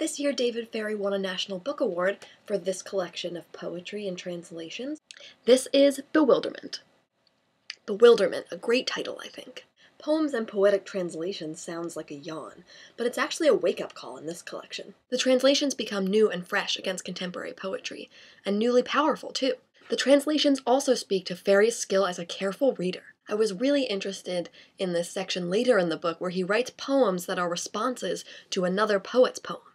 This year, David Ferry won a National Book Award for this collection of poetry and translations. This is Bewilderment. Bewilderment, a great title, I think. Poems and poetic translations sounds like a yawn, but it's actually a wake-up call in this collection. The translations become new and fresh against contemporary poetry, and newly powerful, too. The translations also speak to Ferry's skill as a careful reader. I was really interested in this section later in the book where he writes poems that are responses to another poet's poems.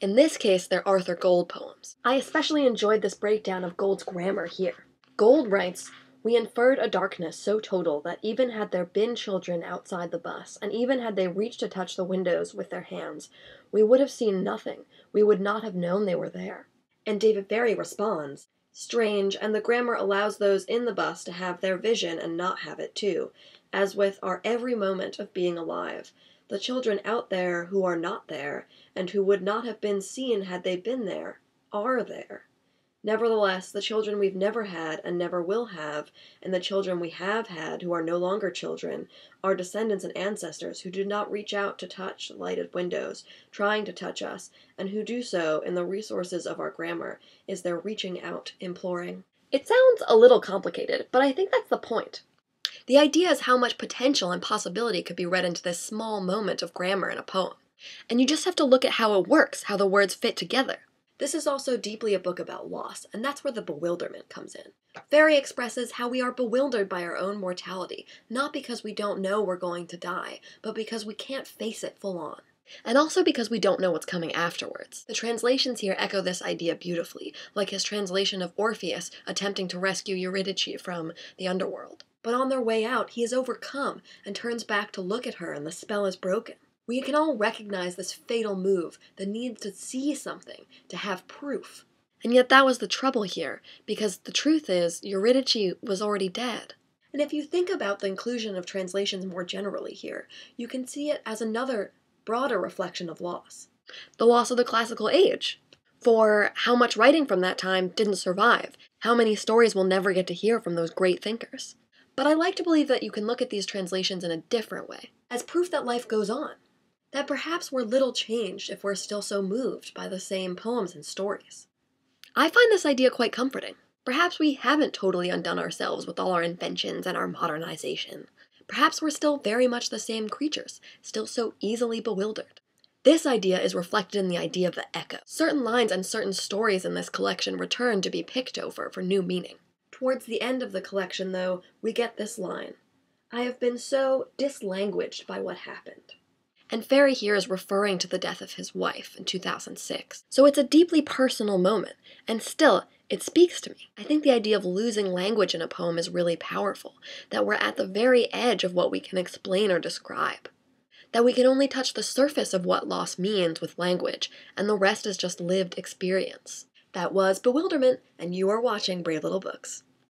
In this case, they're Arthur Gold poems. I especially enjoyed this breakdown of Gold's grammar here. Gold writes, "We inferred a darkness so total that even had there been children outside the bus, and even had they reached to touch the windows with their hands, we would have seen nothing, we would not have known they were there." And David Ferry responds, "Strange, and the grammar allows those in the bus to have their vision and not have it too, as with our every moment of being alive. The children out there who are not there, and who would not have been seen had they been there, are there. Nevertheless, the children we've never had and never will have, and the children we have had who are no longer children, are descendants and ancestors who did not reach out to touch lighted windows, trying to touch us, and who do so in the resources of our grammar, is their reaching out, imploring." It sounds a little complicated, but I think that's the point. The idea is how much potential and possibility could be read into this small moment of grammar in a poem. And you just have to look at how it works, how the words fit together. This is also deeply a book about loss, and that's where the bewilderment comes in. Ferry expresses how we are bewildered by our own mortality, not because we don't know we're going to die, but because we can't face it full on. And also because we don't know what's coming afterwards. The translations here echo this idea beautifully, like his translation of Orpheus attempting to rescue Eurydice from the underworld. But on their way out, he is overcome and turns back to look at her, and the spell is broken. We can all recognize this fatal move, the need to see something, to have proof. And yet that was the trouble here, because the truth is, Eurydice was already dead. And if you think about the inclusion of translations more generally here, you can see it as another, broader reflection of loss. The loss of the classical age. For how much writing from that time didn't survive, how many stories we'll never get to hear from those great thinkers. But I like to believe that you can look at these translations in a different way, as proof that life goes on. That perhaps we're little changed if we're still so moved by the same poems and stories. I find this idea quite comforting. Perhaps we haven't totally undone ourselves with all our inventions and our modernization. Perhaps we're still very much the same creatures, still so easily bewildered. This idea is reflected in the idea of the echo. Certain lines and certain stories in this collection return to be picked over for new meaning. Towards the end of the collection, though, we get this line, "I have been so dislanguaged by what happened." And Ferry here is referring to the death of his wife in 2006. So it's a deeply personal moment, and still, it speaks to me. I think the idea of losing language in a poem is really powerful, that we're at the very edge of what we can explain or describe. That we can only touch the surface of what loss means with language, and the rest is just lived experience. That was Bewilderment, and you are watching Brave Little Books.